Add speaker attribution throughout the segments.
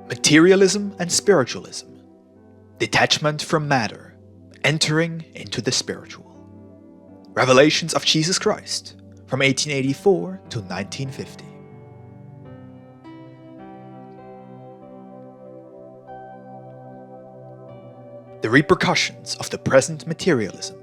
Speaker 1: Materialism and Spiritualism. Detachment from matter, entering into the spiritual. Revelations of Jesus Christ from 1884 to 1950. The repercussions of the present materialism.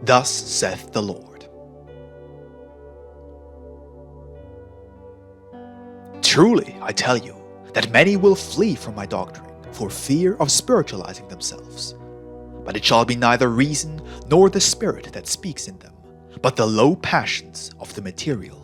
Speaker 1: Thus saith the Lord. Truly, I tell you, that many will flee from my doctrine for fear of spiritualizing themselves. But it shall be neither reason nor the spirit that speaks in them, but the low passions of the material.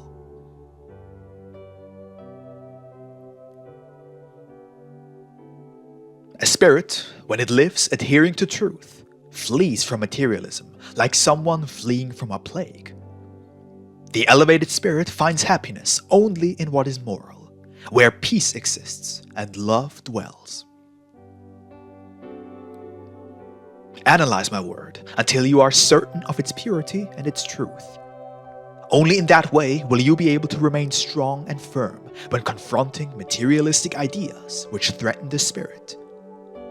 Speaker 1: A spirit, when it lives adhering to truth, flees from materialism like someone fleeing from a plague. The elevated spirit finds happiness only in what is moral, where peace exists and love dwells. Analyze my word until you are certain of its purity and its truth. Only in that way will you be able to remain strong and firm when confronting materialistic ideas which threaten the spirit.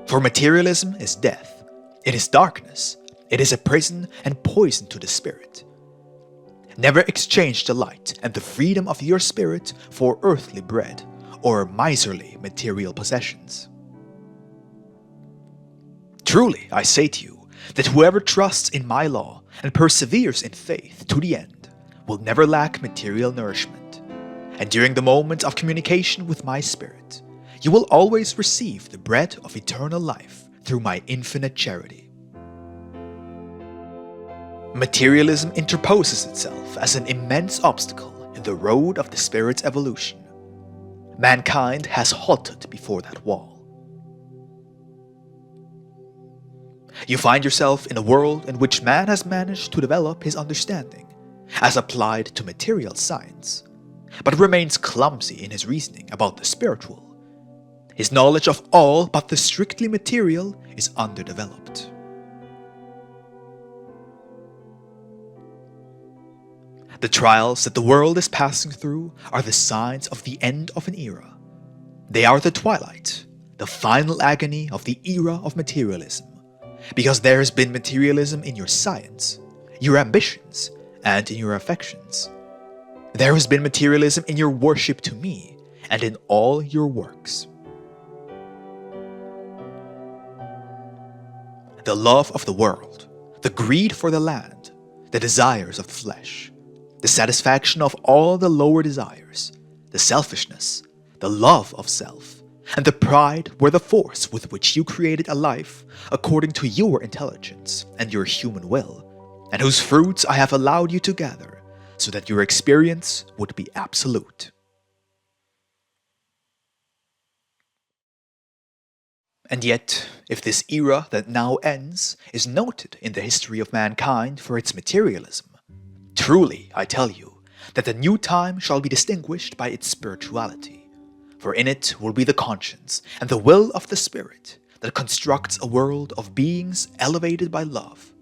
Speaker 1: For materialism is death, it is darkness, it is a prison and poison to the spirit. Never exchange the light and the freedom of your spirit for earthly bread or miserly material possessions. Truly, I say to you, that whoever trusts in my law and perseveres in faith to the end will never lack material nourishment. And during the moment of communication with my spirit, you will always receive the bread of eternal life through my infinite charity. Materialism interposes itself as an immense obstacle in the road of the spirit's evolution. Mankind has halted before that wall. You find yourself in a world in which man has managed to develop his understanding, as applied to material science, but remains clumsy in his reasoning about the spiritual. His knowledge of all but the strictly material is underdeveloped. The trials that the world is passing through are the signs of the end of an era. They are the twilight, the final agony of the era of materialism, because there has been materialism in your science, your ambitions, and in your affections. There has been materialism in your worship to me and in all your works. The love of the world, the greed for the land, the desires of the flesh, the satisfaction of all the lower desires, the selfishness, the love of self, and the pride were the force with which you created a life according to your intelligence and your human will, and whose fruits I have allowed you to gather, so that your experience would be absolute. And yet, if this era that now ends is noted in the history of mankind for its materialism, truly, I tell you, that the new time shall be distinguished by its spirituality. For in it will be the conscience and the will of the Spirit that constructs a world of beings elevated by love,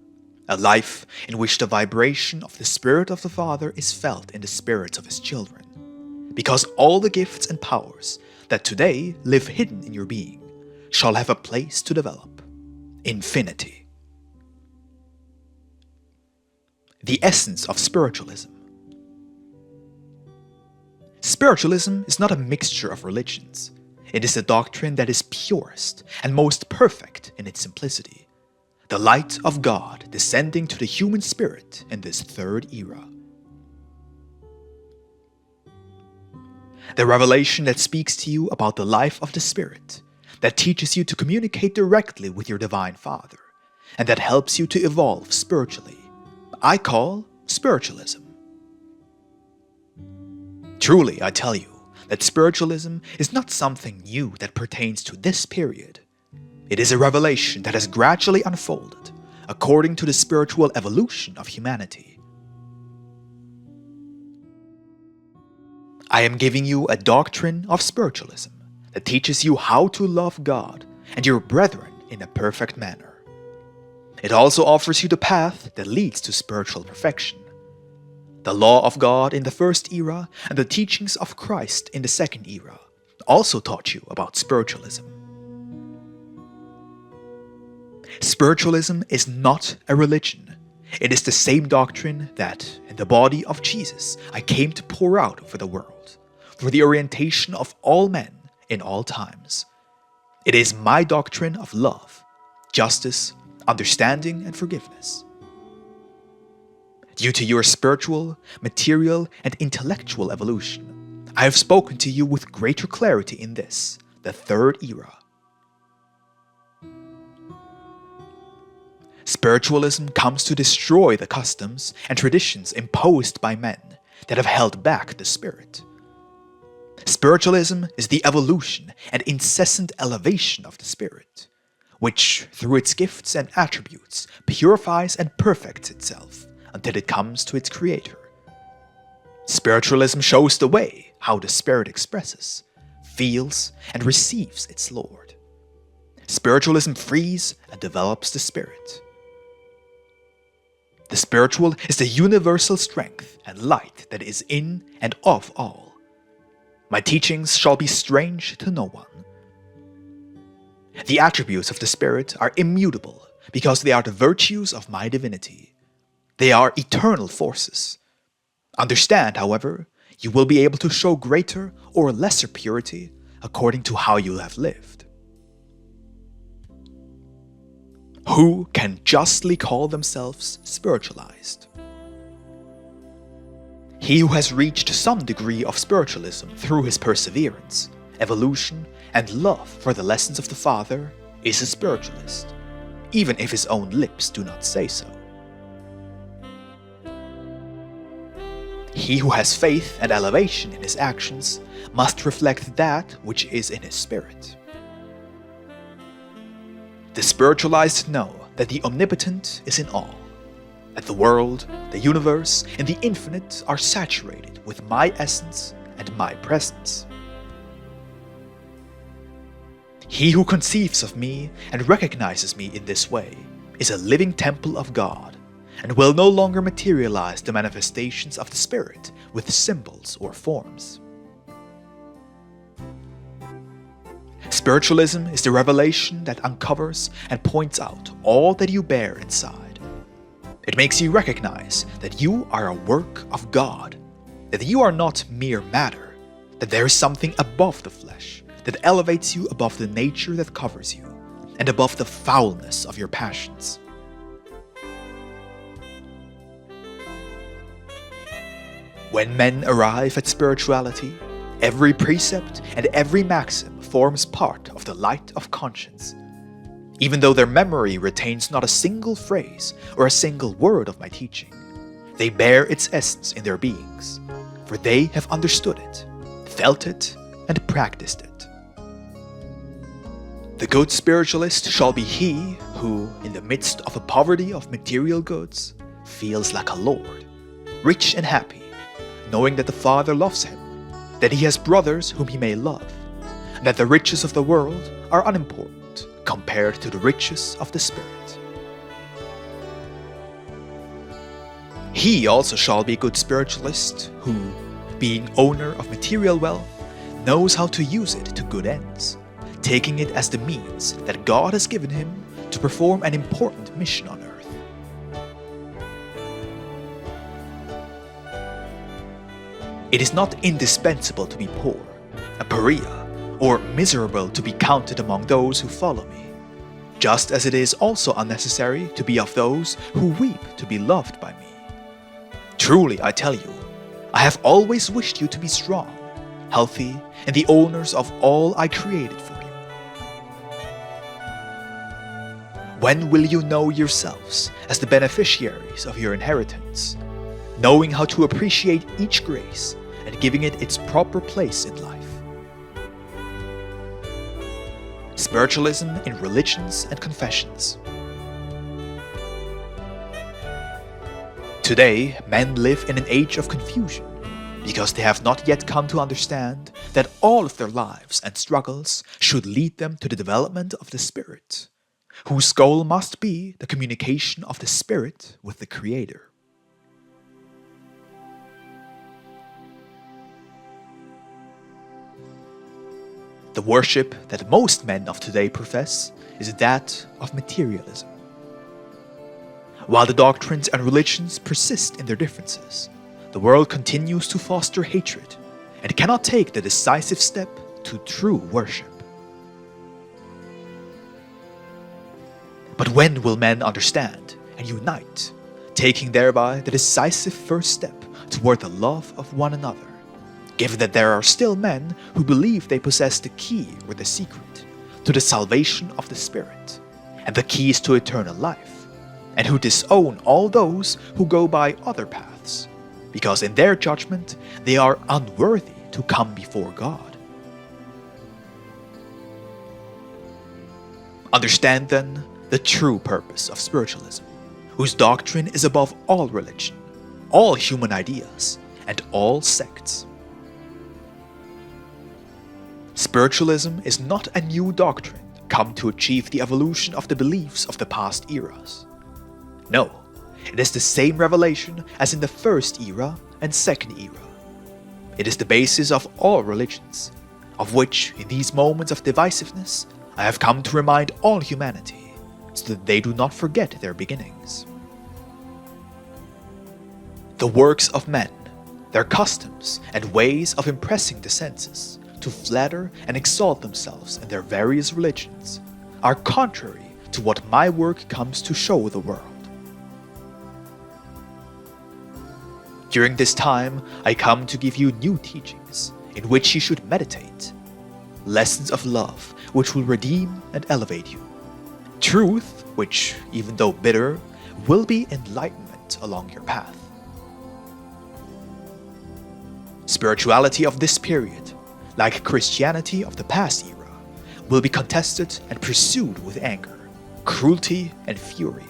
Speaker 1: a life in which the vibration of the Spirit of the Father is felt in the spirits of His children, because all the gifts and powers that today live hidden in your being shall have a place to develop. Infinity. The essence of spiritualism. Spiritualism is not a mixture of religions. It is the doctrine that is purest and most perfect in its simplicity, the light of God descending to the human spirit in this third era. The revelation that speaks to you about the life of the Spirit, that teaches you to communicate directly with your Divine Father, and that helps you to evolve spiritually, I call spiritualism. Truly, I tell you, that spiritualism is not something new that pertains to this period. It is a revelation that has gradually unfolded according to the spiritual evolution of humanity. I am giving you a doctrine of spiritualism that teaches you how to love God and your brethren in a perfect manner. It also offers you the path that leads to spiritual perfection. The law of God in the first era and the teachings of Christ in the second era also taught you about spiritualism. Spiritualism is not a religion. It is the same doctrine that, in the body of Jesus, I came to pour out over the world, for the orientation of all men in all times. It is my doctrine of love, justice, understanding, and forgiveness. Due to your spiritual, material, and intellectual evolution, I have spoken to you with greater clarity in this, the third era. Spiritualism comes to destroy the customs and traditions imposed by men that have held back the spirit. Spiritualism is the evolution and incessant elevation of the spirit, which, through its gifts and attributes, purifies and perfects itself until it comes to its creator. Spiritualism shows the way how the spirit expresses, feels, and receives its Lord. Spiritualism frees and develops the spirit. The spiritual is the universal strength and light that is in and of all. My teachings shall be strange to no one. The attributes of the Spirit are immutable because they are the virtues of my divinity. They are eternal forces. Understand, however, you will be able to show greater or lesser purity according to how you have lived. Who can justly call themselves spiritualized? He who has reached some degree of spiritualism through his perseverance, evolution, and love for the lessons of the Father is a spiritualist, even if his own lips do not say so. He who has faith and elevation in his actions must reflect that which is in his spirit. The spiritualized know that the omnipotent is in all, that the world, the universe, and the infinite are saturated with my essence and my presence. He who conceives of me and recognizes me in this way is a living temple of God, and will no longer materialize the manifestations of the Spirit with symbols or forms. Spiritualism is the revelation that uncovers and points out all that you bear inside. It makes you recognize that you are a work of God, that you are not mere matter, that there is something above the flesh that elevates you above the nature that covers you, and above the foulness of your passions. When men arrive at spirituality, every precept and every maxim forms part of the light of conscience. Even though their memory retains not a single phrase or a single word of my teaching, they bear its essence in their beings, for they have understood it, felt it, and practiced it. The good spiritualist shall be he who, in the midst of a poverty of material goods, feels like a lord, rich and happy, knowing that the Father loves him, that he has brothers whom he may love, and that the riches of the world are unimportant compared to the riches of the Spirit. He also shall be a good spiritualist who, being owner of material wealth, knows how to use it to good ends, taking it as the means that God has given him to perform an important mission on earth. It is not indispensable to be poor, a pariah, or miserable to be counted among those who follow me, just as it is also unnecessary to be of those who weep to be loved by me. Truly, I tell you, I have always wished you to be strong, healthy, and the owners of all I created for you. When will you know yourselves as the beneficiaries of your inheritance, knowing how to appreciate each grace and giving it its proper place in life? Spiritualism in religions and confessions. Today, men live in an age of confusion because they have not yet come to understand that all of their lives and struggles should lead them to the development of the Spirit, whose goal must be the communication of the Spirit with the Creator. The worship that most men of today profess is that of materialism. While the doctrines and religions persist in their differences, the world continues to foster hatred and cannot take the decisive step to true worship. But when will men understand and unite, taking thereby the decisive first step toward the love of one another, given that there are still men who believe they possess the key or the secret to the salvation of the spirit, and the keys to eternal life, and who disown all those who go by other paths, because in their judgment they are unworthy to come before God. Understand then the true purpose of spiritualism, whose doctrine is above all religion, all human ideas, and all sects. Spiritualism is not a new doctrine come to achieve the evolution of the beliefs of the past eras. No, it is the same revelation as in the first era and second era. It is the basis of all religions, of which, in these moments of divisiveness, I have come to remind all humanity, so that they do not forget their beginnings. The works of men, their customs and ways of impressing the senses, to flatter and exalt themselves in their various religions, are contrary to what my work comes to show the world. During this time, I come to give you new teachings, in which you should meditate, lessons of love which will redeem and elevate you, truth which, even though bitter, will be enlightenment along your path. Spirituality of this period, like Christianity of the past era, will be contested and pursued with anger, cruelty, and fury.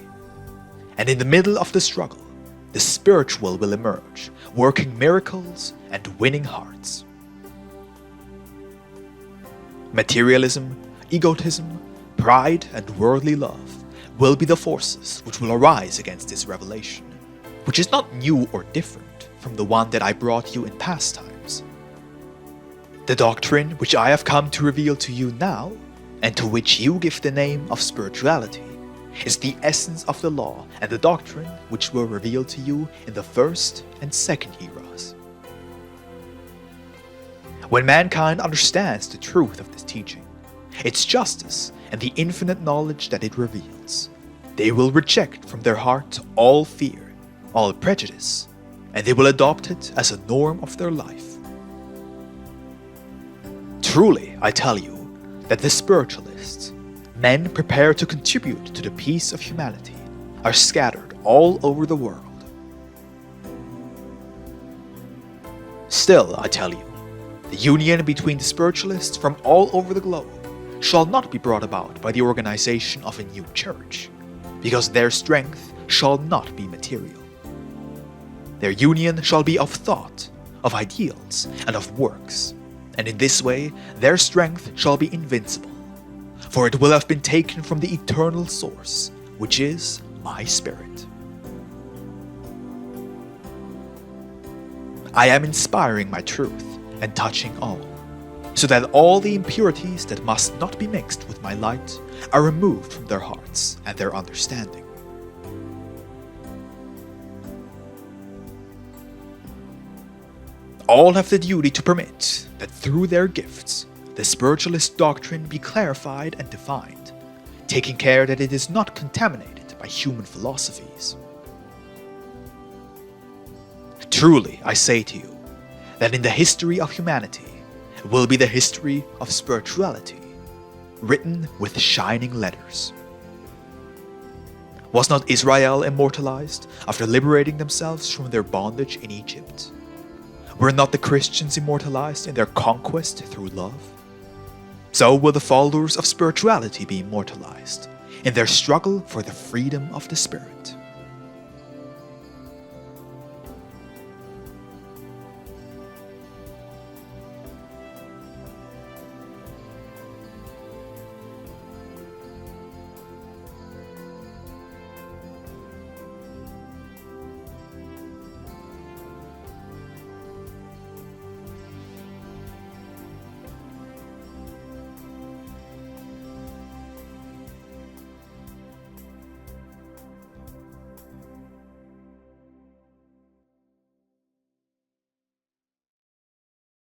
Speaker 1: And in the middle of the struggle, the spiritual will emerge, working miracles and winning hearts. Materialism, egotism, pride, and worldly love will be the forces which will arise against this revelation, which is not new or different from the one that I brought you in past times. The doctrine which I have come to reveal to you now, and to which you give the name of spirituality, is the essence of the law and the doctrine which were revealed to you in the first and second eras. When mankind understands the truth of this teaching, its justice, and the infinite knowledge that it reveals, they will reject from their heart all fear, all prejudice, and they will adopt it as a norm of their life. Truly, I tell you, that the spiritualists, men prepared to contribute to the peace of humanity, are scattered all over the world. Still, I tell you, the union between the spiritualists from all over the globe shall not be brought about by the organization of a new church, because their strength shall not be material. Their union shall be of thought, of ideals, and of works, and in this way their strength shall be invincible, for it will have been taken from the eternal source, which is my spirit. I am inspiring my truth and touching all, so that all the impurities that must not be mixed with my light are removed from their hearts and their understanding. All have the duty to permit that through their gifts the spiritualist doctrine be clarified and defined, taking care that it is not contaminated by human philosophies. Truly, I say to you, that in the history of humanity will be the history of spirituality, written with shining letters. Was not Israel immortalized after liberating themselves from their bondage in Egypt? Were not the Christians immortalized in their conquest through love? So will the followers of spirituality be immortalized in their struggle for the freedom of the spirit.